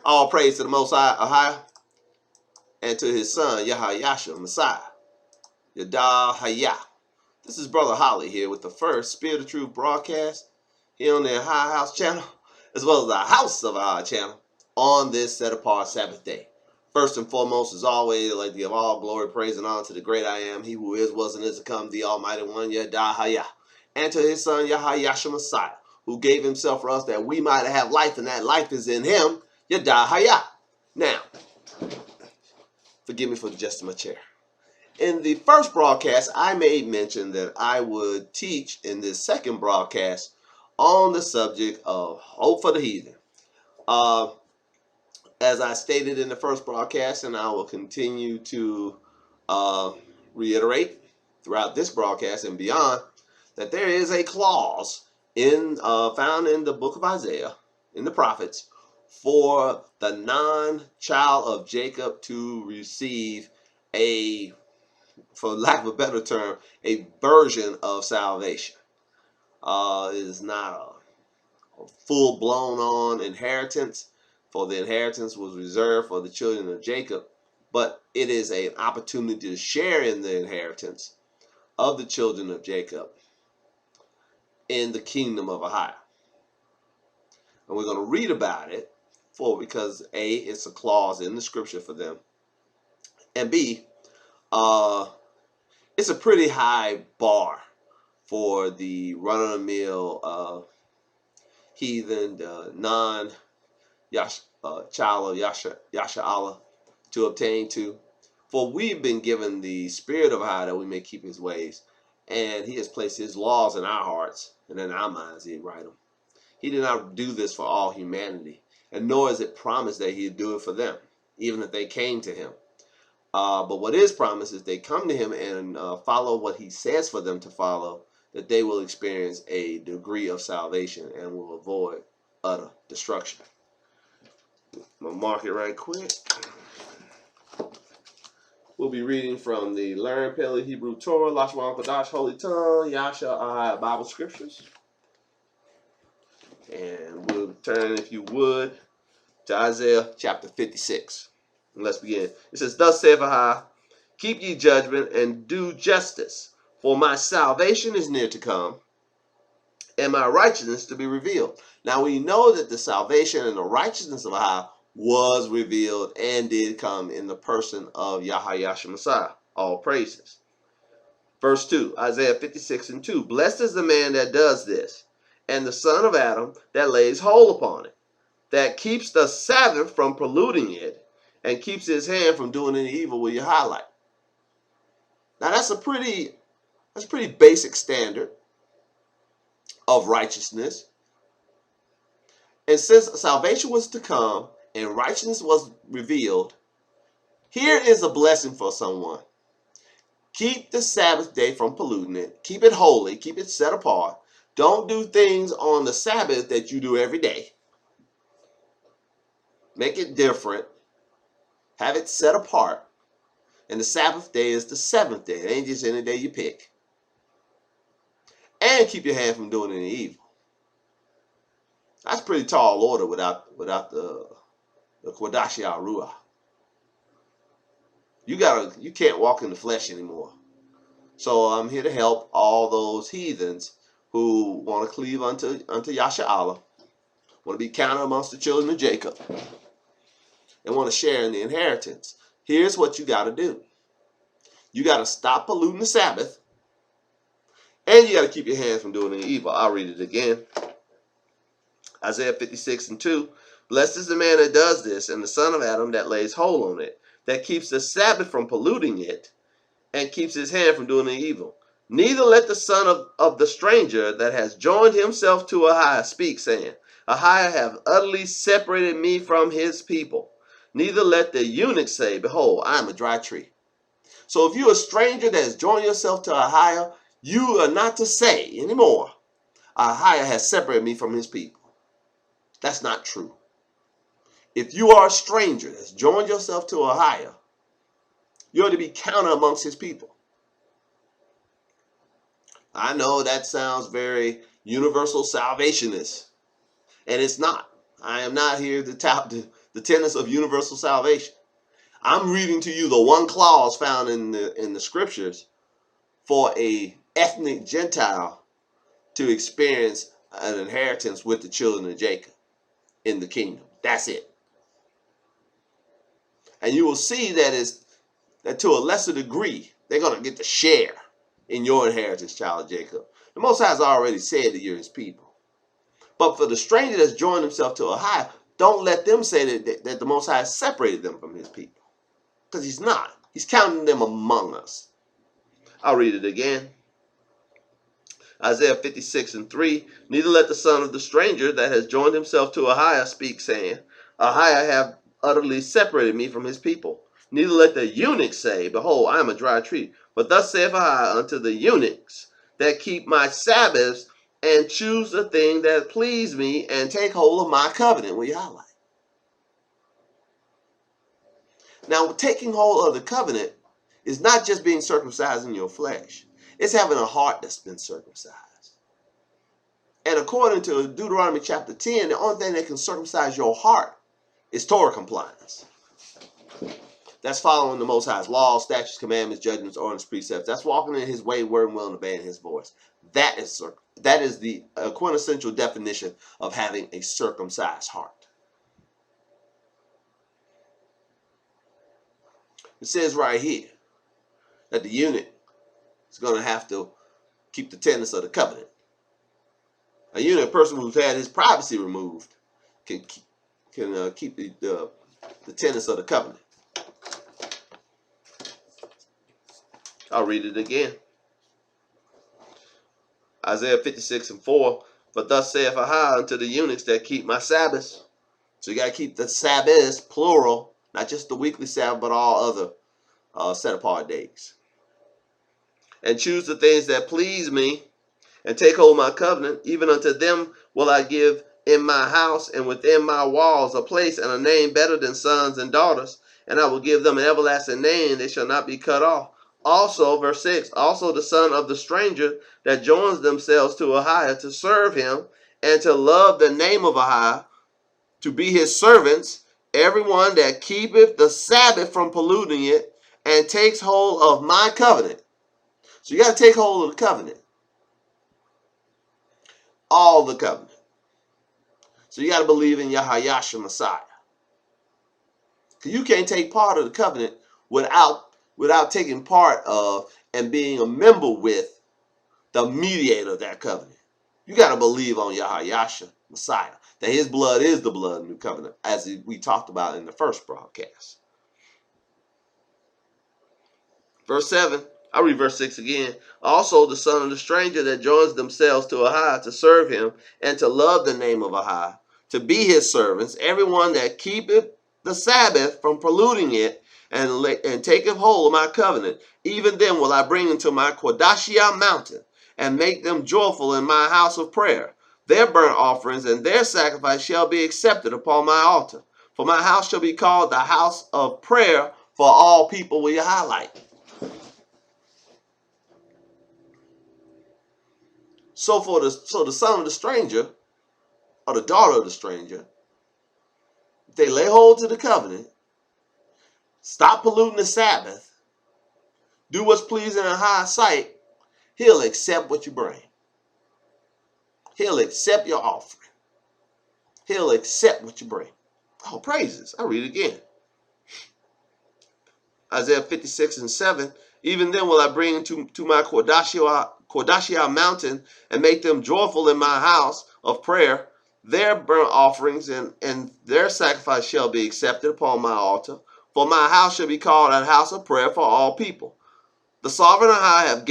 All praise to the Most High, AHAYAH, and to his son, AHAYAH'S Messiah, AHAYAH. This is Brother Holly here with the first Spirit of Truth broadcast here on the AHAYAH'S channel, as well as the House of AHAYAH channel, on this set-apart Sabbath day. First and foremost, as always, I'd like to give all glory, praise, and honor to the great I am, he who is, was, and is to come, the Almighty One, AHAYAH, and to his son, AHAYAH'S Messiah, who gave himself for us that we might have life, and that life is in him, AHAYAH. Now, forgive me for adjusting my chair. In the first broadcast, I made mention that I would teach in this second broadcast on the subject of hope for the heathen. As I stated in the first broadcast, and I will continue to reiterate throughout this broadcast and beyond, that there is a clause found in the book of Isaiah, in the prophets, for the non-child of Jacob to receive a, for lack of a better term, a version of salvation. It is not a full-blown on inheritance, for the inheritance was reserved for the children of Jacob, but it is an opportunity to share in the inheritance of the children of Jacob in the kingdom of AHAYAH. And we're going to read about it because A, it's a clause in the scripture for them, and B, it's a pretty high bar for the run-of-the-mill heathen, non-child of Yasha to obtain to. For we've been given the spirit of AHAYAH that we may keep his ways, and he has placed his laws in our hearts, and in our minds he write them. He did not do this for all humanity, and nor is it promised that he'd do it for them, even if they came to him. But what is promised is they come to him and follow what he says for them to follow, that they will experience a degree of salvation and will avoid utter destruction. I'm going to mark it right quick. We'll be reading from the Learn Paleo Hebrew Torah, Lashon Kodash, Holy Tongue, Yasha AHAYAH Bible Scriptures. And we'll turn, if you would, to Isaiah chapter 56. And let's begin. It says, Thus saith AHAYAH, keep ye judgment and do justice, for my salvation is near to come, and my righteousness to be revealed. Now we know that the salvation and the righteousness of AHAYAH was revealed and did come in the person of AHAYAH'S Messiah. All praises. Verse 2, Isaiah 56:2. Blessed is the man that does this, and the son of Adam that lays hold upon it, that keeps the Sabbath from polluting it, and keeps his hand from doing any evil with your highlight. Now that's a pretty basic standard of righteousness. And since salvation was to come and righteousness was revealed, here is a blessing for someone. Keep the Sabbath day from polluting it. Keep it holy. Keep it set apart. Don't do things on the Sabbath that you do every day. Make it different. Have it set apart. And the Sabbath day is the seventh day. It ain't just any day you pick. And keep your hand from doing any evil. That's pretty tall order without the Kodash Ruach. You can't walk in the flesh anymore. So I'm here to help all those heathens who want to cleave unto Yasha Allah, want to be counted amongst the children of Jacob, and want to share in the inheritance. Here's what you got to do. You got to stop polluting the Sabbath, and you got to keep your hands from doing any evil. I'll read it again. Isaiah 56:2. Blessed is the man that does this, and the son of Adam that lays hold on it, that keeps the Sabbath from polluting it, and keeps his hand from doing any evil. Neither let the son of the stranger that has joined himself to AHAYAH speak, saying, AHAYAH have utterly separated me from his people. Neither let the eunuch say, Behold, I am a dry tree. So if you're a stranger that has joined yourself to AHAYAH, you are not to say anymore, AHAYAH has separated me from his people. That's not true. If you are a stranger that's joined yourself to AHAYAH, you are to be counted amongst his people. I know that sounds very universal salvationist, and it's not. I am not here to tout the tenets of universal salvation. I'm reading to you the one clause found in the scriptures for a ethnic Gentile to experience an inheritance with the children of Jacob in the kingdom. That's it. And you will see that to a lesser degree, they're going to get to share in your inheritance, child of Jacob. The Most High has already said that you're his people. But for the stranger that's joined himself to AHAYAH, don't let them say that the Most High has separated them from his people. Because he's not. He's counting them among us. I'll read it again. Isaiah 56:3. Neither let the son of the stranger that has joined himself to AHAYAH speak, saying, AHAYAH have utterly separated me from his people. Neither let the eunuch say, behold, I am a dry tree. But thus saith AHAYAH unto the eunuchs that keep my Sabbaths and choose the thing that please me and take hold of my covenant. Will you highlight? Now, taking hold of the covenant is not just being circumcised in your flesh. It's having a heart that's been circumcised. And according to Deuteronomy chapter 10, the only thing that can circumcise your heart is Torah compliance. That's following the Most High's laws, statutes, commandments, judgments, ordinances, precepts. That's walking in his way, word, and will, and obeying his voice. That is the quintessential definition of having a circumcised heart. It says right here that the eunuch is going to have to keep the tenets of the covenant. A eunuch, a person who's had his privacy removed, can keep the tenets of the covenant. I'll read it again. Isaiah 56:4. But thus saith AHAYAH unto the eunuchs that keep my Sabbaths. So you got to keep the Sabbaths, plural, not just the weekly Sabbath, but all other set apart days. And choose the things that please me, and take hold of my covenant. Even unto them will I give in my house and within my walls a place and a name better than sons and daughters. And I will give them an everlasting name, they shall not be cut off. Also, verse 6, also the son of the stranger that joins themselves to AHAYAH to serve him and to love the name of AHAYAH, to be his servants, everyone that keepeth the Sabbath from polluting it and takes hold of my covenant. So you got to take hold of the covenant. All the covenant. So you got to believe in Yahweh Messiah. Because you can't take part of the covenant without taking part of and being a member with the mediator of that covenant. You got to believe on Yahweh Messiah, that his blood is the blood of the new covenant, as we talked about in the first broadcast. Verse 7, I'll read verse 6 again. Also the son of the stranger that joins themselves to AHAYAH to serve him and to love the name of AHAYAH, to be his servants, everyone that keepeth the Sabbath from polluting it and taketh hold of my covenant. Even them will I bring into my Quadashia mountain and make them joyful in my house of prayer. Their burnt offerings and their sacrifice shall be accepted upon my altar. For my house shall be called the house of prayer for all people. Will you highlight? So the son of the stranger, or the daughter of the stranger, if they lay hold to the covenant, stop polluting the Sabbath, do what's pleasing in high sight, he'll accept what you bring. He'll accept your offering. He'll accept what you bring. Oh, praises. I'll read it again. Isaiah 56:7. Even then will I bring into my Quadashia mountain and make them joyful in my house of prayer. Their burnt offerings and their sacrifice shall be accepted upon my altar. For my house shall be called a house of prayer for all people. The sovereign I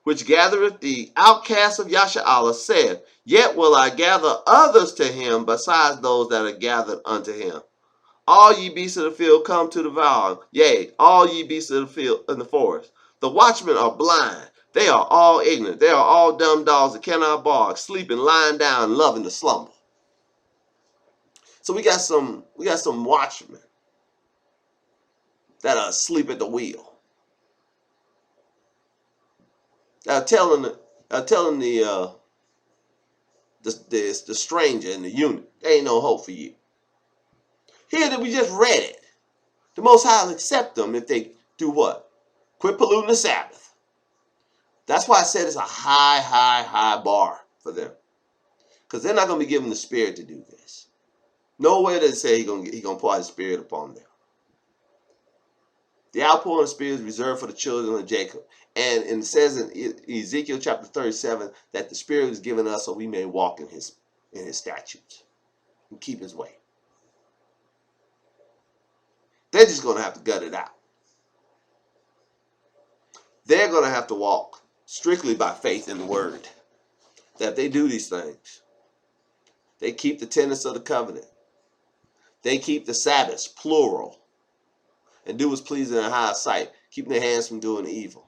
which gathereth the outcasts of Yasha'Allah, said, Yet will I gather others to him besides those that are gathered unto him. All ye beasts of the field come to devour, yea, all ye beasts of the field in the forest. The watchmen are blind, they are all ignorant, they are all dumb dogs that cannot bark, sleeping, lying down, loving to slumber. So we got some watchmen that are asleep at the wheel. That are telling the stranger and the eunuch, there ain't no hope for you. Here that we just read it. The Most High will accept them if they do what? Quit polluting the Sabbath. That's why I said it's a high, high, high bar for them. Because they're not going to be given the Spirit to do this. Nowhere does it say He's going to pour out His Spirit upon them. The outpouring of the Spirit is reserved for the children of Jacob. And it says in Ezekiel chapter 37 that the Spirit is given us so we may walk in His statutes and keep His way. They're just going to have to gut it out. They're going to have to walk strictly by faith in the Word. That if they do these things, they keep the tenets of the covenant. They keep the Sabbaths, plural, and do what's pleasing in His sight, keeping their hands from doing evil.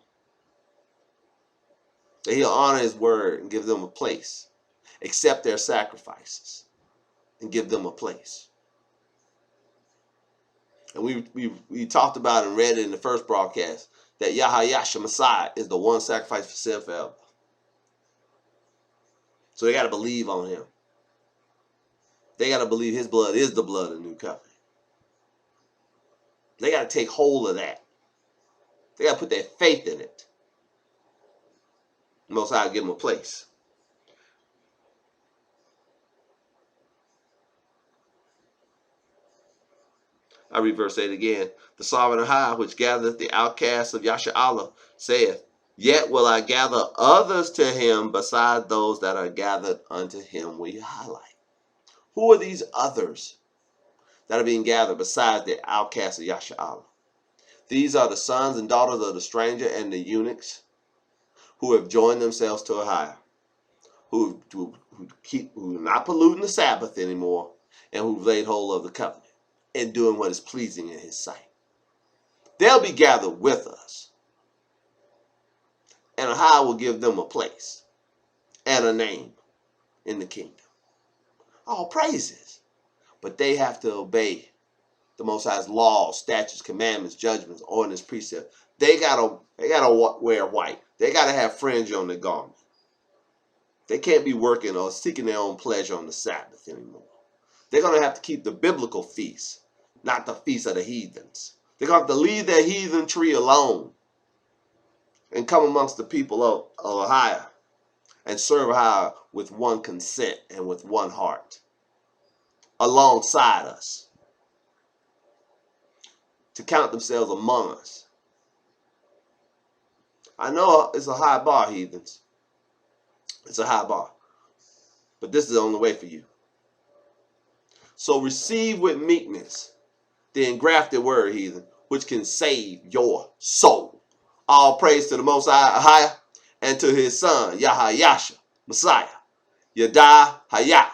That He'll honor His word and give them a place, accept their sacrifices, and give them a place. And we talked about and read it in the first broadcast that AHAYAH'S Messiah is the one sacrifice for sin forever. So they got to believe on Him. They got to believe His blood is the blood of the new covenant. They got to take hold of that. They got to put their faith in it. The Most High will give them a place. I read verse 8 again. The sovereign High, which gathereth the outcasts of Yasha'Allah, saith, Yet will I gather others to Him beside those that are gathered unto Him. We highlight. Who are these others that are being gathered besides the outcasts of Yasha'Allah? These are the sons and daughters of the stranger and the eunuchs who have joined themselves to AHAYAH, who are not polluting the Sabbath anymore, and who've laid hold of the covenant and doing what is pleasing in His sight. They'll be gathered with us. And AHAYAH will give them a place and a name in the kingdom. All praises. But they have to obey the Most High's laws, statutes, commandments, judgments, ordinance, precepts. They gotta wear white. They gotta have fringe on their garment. They can't be working or seeking their own pleasure on the Sabbath anymore. They're gonna have to keep the biblical feasts, not the feasts of the heathens. They're gonna have to leave their heathen tree alone and come amongst the people of AHAYAH and serve AHAYAH with one consent and with one heart, alongside us, to count themselves among us. I know it's a high bar, heathens. It's a high bar. But this is the only way for you. So receive with meekness the engrafted word, heathen, which can save your soul. All praise to the Most High, AHAYAH, and to His Son, AHAYAH'S Messiah, AHAYAH'S.